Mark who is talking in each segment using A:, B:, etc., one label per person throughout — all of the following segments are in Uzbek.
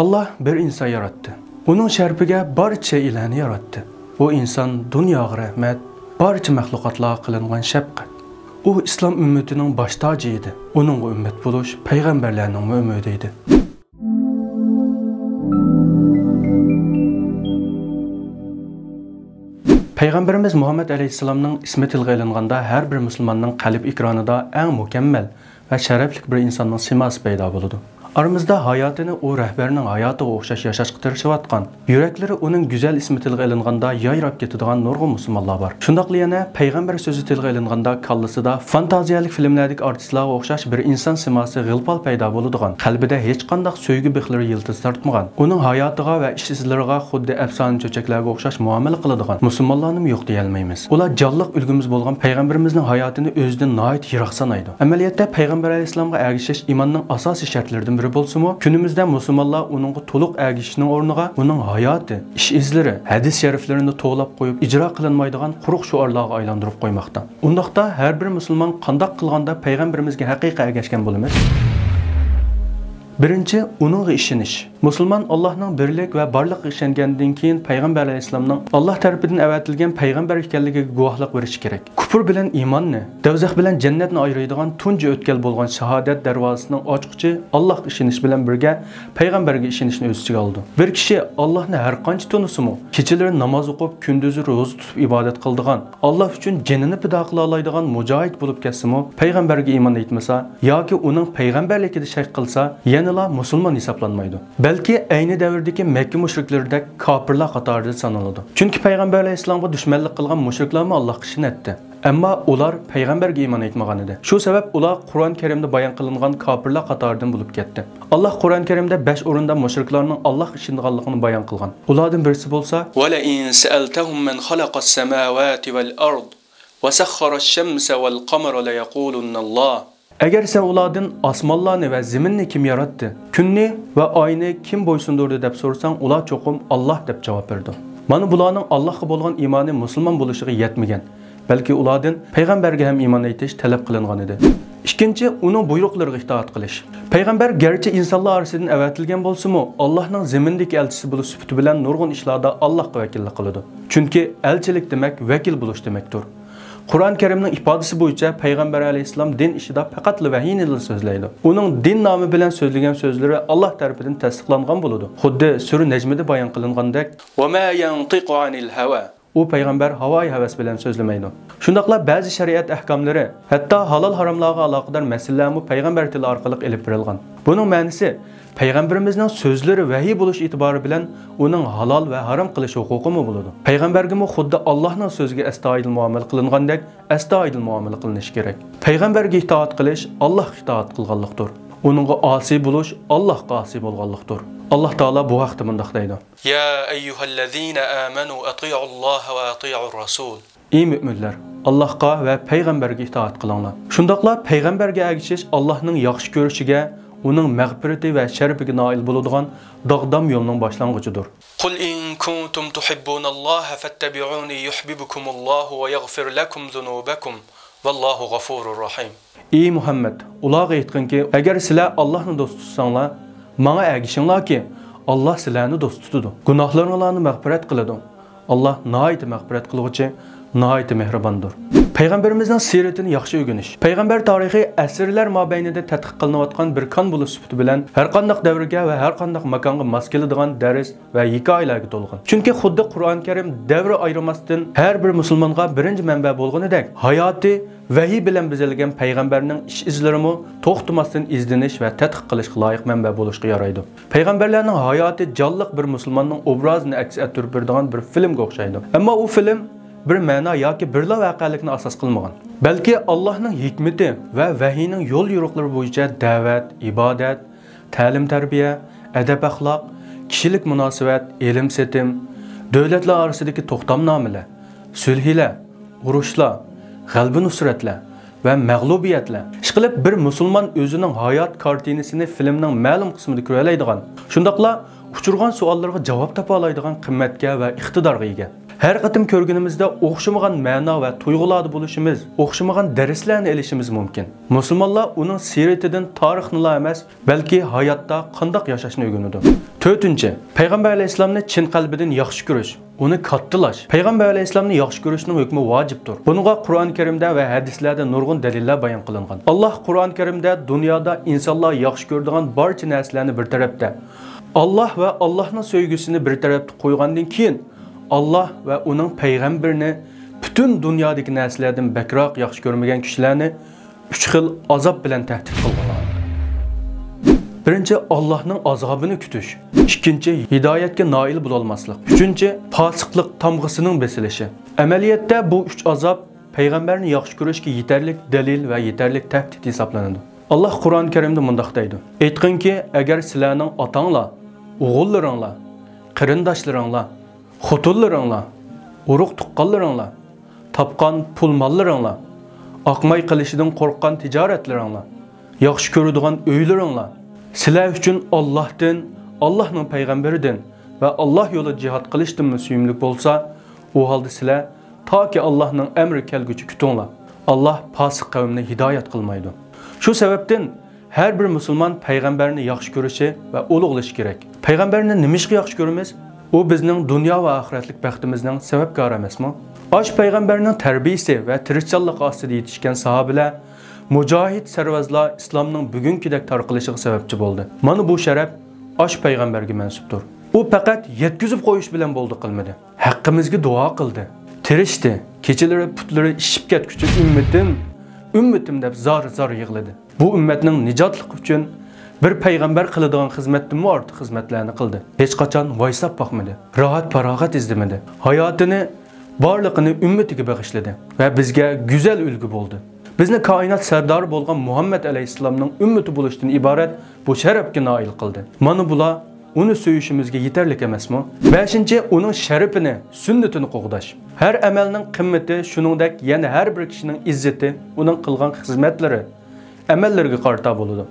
A: Allah bir inson yaratdi. Uning sharpiga barcha ilani yaratdi. Bu inson dunyoga rahmat, barcha maxluqotlarga qilingan shafqat. U islom ummatining bosh toji edi. Uning ummat bo'lish payg'ambarlarning umidi edi. Peygamberimiz Muhammed Aleyhisselam'ның ismi tilga ilinganda her bir Müslümanның qalb ekranida eng mukammal ve şereflik bir insanның siması paydo bo'ladi. Aramızda hayatını o rehberinin hayatıga o'xshash yashashga tirishayotgan, yürekleri onun güzel ismi tilga ilinganda yayrab ketadigan nurg'un musulmonlar bor. Shundaqla yana payg'ambar so'zi tilga ilinganda kallasida fantaziyalik filmlardagi artistlarga o'xshash bir inson simasi g'ilpal paydo bo'ladigan, qalbida hech qanday sevgi bixlari yildiz tortmagan, uning hayotiga va ish izlariga xuddi afsona cho'chaklarga o'xshash muomala qiladigan musulmonlarni yo'q deya olmaymiz. Ular jonliq ulgimiz bo'lgan payg'ambarimizning hayotini o'zidan nihoyat yiroq sanaydi. Amaliyotda payg'ambar alayhissalomga ergishish iymonning asosiy shartlaridan biri bolsa-mu, günümüzde Müslümanlar onun to'liq ergishishning o'rniga uning hayoti, ish izlari, hadis shariflarini to'g'lab qo'yib, ijro qilinmaydigan quruq shuarlarga aylantirib qo'ymoqda. Undaqda har bir musulmon qandoq qilganda payg'ambarimizga haqiqiy ergashgan bo'lamiz? Birinchi, uningga ishonish. Musulmon Allohning birlik va barliqqa ishongandan keyin payg'ambar alayhissalomning Alloh tarafidan avatilgan payg'ambar ekanligiga guvohlik berish kerak. Kufr bilan iymonni, do'zax bilan jannatni ayiradigan tunji o'tkal bo'lgan shahodat darvozasining ochqichi Allohga ishonish bilan birga payg'ambarga ishonishni o'z ichiga oldi. Bir kishi Allohni har qancha tunusimi, kechalari namoz o'qib, kunduzi ro'za tutib ibodat qiladigan, Alloh uchun jinini fido qila oladigan mujohid bo'lib ketsimi, payg'ambarga iymon etmasa yoki uning payg'ambarligida shak qilsa, yanıla musulmon hisoblanmaydi. Balki ayni davrdagi Makka mushriklardek kofirlar qatorida sanaladi. Chunki payg'ambar alayhissalomga dushmanlik qilgan mushriklar Allohga ishonatdi. Ammo ular payg'ambarga iymon etmagan edi. Shu sabab ular Qur'on Karimda bayon qilingan kofirlar qatoridan bo'lib ketdi. Alloh Qur'on Karimda 5 o'rinda mushriklarning Allohga ishonganligini bayon qilgan. Ulardan birisi bo'lsa: "Va la in sa'altahum man khalaqas samawati wal ard wa sakhkhara ash-shamsa wal qamara la yaqulunna Allah." Agar sen ulardan osmonlarni va zaminni kim yaratdi, kunni va oyni kim bo'ysundurdi deb so'rsang, ular cho'qim Alloh deb javob berdi. Mana bularning Allohga bo'lgan iymoni musulmon bo'lishiga yetmagan, balki ulardan payg'ambarga ham iymon etish talab qilingan edi. Ikkinchi, uning buyruqlariga itoat qilish. Payg'ambar garchi insonlar orasidan avatilgan bo'lsa-mu, Allohning zamindagi elchisi bo'lish sifati bilan nurg'un ishlarda Allohga vakillik qiladi. Chunki elchilik demak vakil bo'lish demakdir. Qur'on Karimning ifodasi bo'yicha payg'ambar alayhissalom din ishida faqat vahiyni so'zlaydi. Uning din nomi bilan so'zlagan so'zlari Alloh tomonidan tasdiqlangan bo'ladi. Xuddi sura Najmda bayon qilingandek: "Va ma yantiqu anil hawa." U payg'ambar havoyi havas bilan so'zlamaydi. Shundaqla ba'zi shariat ahkomlari, hatto halol haromlarga aloqador masalalarni payg'ambar tili orqali elib berilgan. Buning ma'nosi payg'ambarimizning so'zlari vahiy bo'lish e'tibori bilan uning halol va harom qilish huquqi bo'ladi. Payg'ambarga xuddi Allohning so'ziga astoydil muomala qilingandek, astoydil muomala qilinish kerak. Payg'ambarga itoat qilish Allohga itoat qilganlikdir. Uningga osiy bo'lish Allohga osiy bo'lganlikdir. Allah Taala bu vaqtda bunday deydi: "Ya ayyuhallazina amanu ati'ullaha va ati'ur rasul." Ey müminler, Allohga va payg'ambarga itoat qilinglar. Shundaqla payg'ambarga ergishish Allohning yaxshi ko'rishiga, uning mag'firati va sharafiga noil bo'ladigan dog'dam yo'lning boshlang'ichidir. Qul in kuntum tuhibbunalloha fattabi'uni yuhibbukumullohu va yaghfir lakum zunubakum vallohu g'afurur rahim. Ey Muhammad, ularga aytqinki, agar sizlar Allohni do'st tutsanglar, Mana ergishinglar ki Allah sizlarni do'st tutadi. Gunohlaringizni mag'firat qiladi. Allah nihoyat mag'firat qiluvchi, nihoyat mehribondir. Payg'ambarimizning siratini yaxshi o'rganish. Payg'ambar tarixi asrlar mobaynida tadqiq qilinayotgan bir kon bo'lish sifati bilan har qanday davrga va har qanday makonga mos keladigan dars va hikoyalarga to'lgan. Chunki xuddi Qur'on Karim davr ayirmasdan har bir musulmonga birinchi manba bo'lganidek, hayoti vahiy bilan bezalgan payg'ambarning ish izlarini to'xtamasdan izlanish va tadqiq qilishga loyiq manba bo'lishga yaraydi. Payg'ambarlarning hayoti jonliq bir musulmonning obrazini aks ettirib beradigan bir filmga o'xshaydi. Ammo u film bir ma'no yoki birla voqelikni asos qilmagan. Balki Allohning hikmati va vahiyning yo'l yo'riqlari bo'yicha da'vat, ibodat, ta'lim-tarbiya, adab-axloq, kishilik munosabat, ilm setim, davlatlar orasidagi to'xtamnomalar, sulhlar, urushlar, g'alba nusratlar va mag'lubiyatlar. Ishqilib bir musulmon o'zining hayot kartinasini filmning ma'lum qismida ko'ra oladigan, shundaqla uchirgan savollarga javob topa oladigan qimmatga va iqtidorga ega. Her qatim ko'rganimizda o'xshamagan ma'no va tuyg'ularda bo'lishimiz, o'xshamagan darslarni olishimiz mumkin. Musulmonlar uning siratidan tarixni emas, balki hayotda qanday yashashni o'rganadi. 4. Payg'ambar alayhisolamni chin qalbidan yaxshi ko'rish, uni kattalash. Payg'ambar alayhisolamni yaxshi ko'rishning hukmi vojibdir. Bunga Qur'on Karimda va hadislarda nurg'un dalillar bayon qilingan. Alloh Qur'on Karimda dunyoda insonlar yaxshi ko'radigan barcha narsalarni bir tarafda, Allah va Allohning sevgisini bir tarafda qo'ygandan keyin Allah va uning payg'ambarini butun dunyodagi narsalardan bakroq yaxshi ko'rmagan kishilarni 3 xil azob bilan tahdid qilgan. Birinchi, Allohning azobini kutish. Ikkinchi, hidoyatga noil bo'la olmaslik. Uchinchi, fosiqlik tamg'isining besilishi. Amaliyotda bu 3 azob payg'ambarni yaxshi ko'rishga yetarli dalil va yetarli tahdid hisoblanadi. Alloh Qur'on Karimda mundaq deydi: "Aytqinki, agar sizlarning otanglar, o'g'illaringlar, qarindoshlaringlar, xotinlaringlar, urug' tuqqanlaringlar, topgan pul-mollaringlar, oqmay qilishidan qo'rqqan tijoratlaringlar, yaxshi ko'radigan uylaringlar sizlar uchun Allohdan, Allohning payg'ambaridan va Alloh yo'lida jihad qilishdan suyimli bo'lsa, u holda sizlar toki Allohning amri kelguchi kutinglar. Alloh fosiq qavmni hidoyat qilmaydi." Shu sababdan har bir musulmon payg'ambarni yaxshi ko'rishi va ulug'lashi kerak. Payg'ambarni nimishga yaxshi ko'ramiz? U bizning dunyo va oxiratlik baxtimizning sababkori emasmi? Osh payg'ambarning tarbiyasi va tirikchilik ostida yetishgan sahobalar, mujohid sarvazlar islomning bugünkidek tarqilishiga sababchi bo'ldi. Mana bu sharaf osh payg'ambarga mansubdir. U faqat yetkazib qo'yish bilan bo'ldi qilmadi. Haqqimizga duo qildi. Tirishdi. Kechalari putlari ishib ketguchi ummatim deb zor yig'ladi. Bu ummatning nijotligi uchun bir payg'ambar qiladigan xizmatdan ortiq xizmatlarni qildi. Hech qachon voysab boqmadi. Rohat farog'at izlamadi. Hayotini, borlig'ini ummatiga bag'ishladi va bizga go'zal ulgu bo'ldi. Bizni koinot sardori bo'lgan Muhammad alayhisolamning ummati bo'lishdan iborat bu sharafga noil qildi. Mana bular uni suyishimizga yetarli emasmi? 5. Uning sharafini, sunnatini qo'g'dash. Har amalning qimmati, shuningdek yana har bir kishining izzati uning qilgan xizmatlari, amallariga qarata bo'ladi.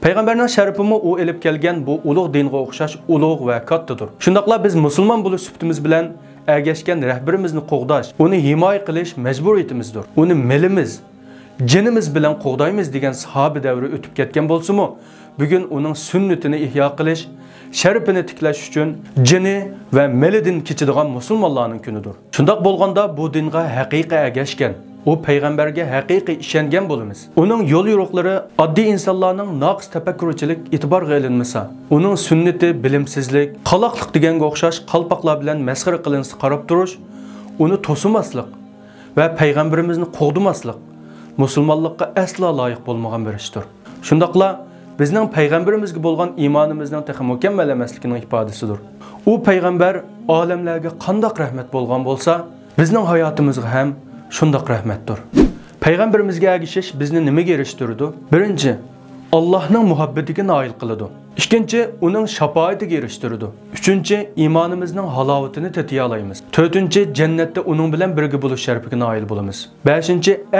A: Payg'ambarning sharafimi u elib kelgan bu ulug' dinga o'xshash ulug' va kattadir. Shundaqla biz musulmon bo'lish sifatimiz bilan ergashgan rahbarimizni qo'g'dash, uni himoya qilish majburiyatimizdir. Uni milimiz, jinimiz bilan qo'g'daymiz degan sahoba davri o'tib ketgan bo'lsa-mu, bugun uning sunnatini ihyo qilish, sharafini tiklash uchun jini va milidan kechadigan musulmonlarning kunidir. Shundaq bo'lganda bu dinga haqiqiy ergashgan, u payg'ambarga haqiqiy ishongan bo'lamiz. Uning yo'l yo'riqlari oddiy insonlarning naqs tafakkurchilik e'tiborga ilinmasa, uning sunnati bilimsizlik, qaloqlik deganga o'xshash qalpoqlar bilan masxara qilinsa qarab turish, uni to'simaslik va payg'ambarimizni qo'g'dimaslik musulmonlikqa aslo loyiq bo'lmagan bir ishdir. Shundaqla bizning payg'ambarimizga bo'lgan iymonimizning texi mukammal emasligining ifodasidir. U payg'ambar olamlarga qandoq rahmat bo'lgan bo'lsa, bizning hayotimizga ham shundoq rahmatdir. Payg'ambarimizga ergashish bizni nimaga erishtirdi? 1. Allohning muhabbatiga noil qiladi. 2. Uning shafoatiga erishtirdi. 3. Iymonimizning halovatini tetiy olamiz. 4. Jannatda uning bilan birga bo'lish sharafiga noil bo'lamiz. 5.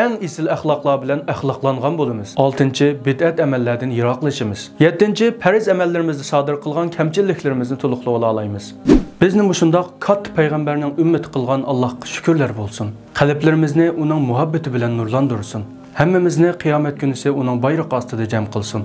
A: Eng isil axloqlar bilan axloqlangan bo'lamiz. 6. Bid'at amallardan yiroqlashimiz. 7. Farz amallarimizni sodir qilgan kamchiliklarimizni to'liqlab olamiz. Bizni shundoq katta payg'ambarning ummati qilgan Allohga shukrlar bo'lsin. Qalblarimizni uning muhabbati bilan nurlantirsin. Hammamizni qiyomat kunisi uning bayrog'i ostida jam qilsin.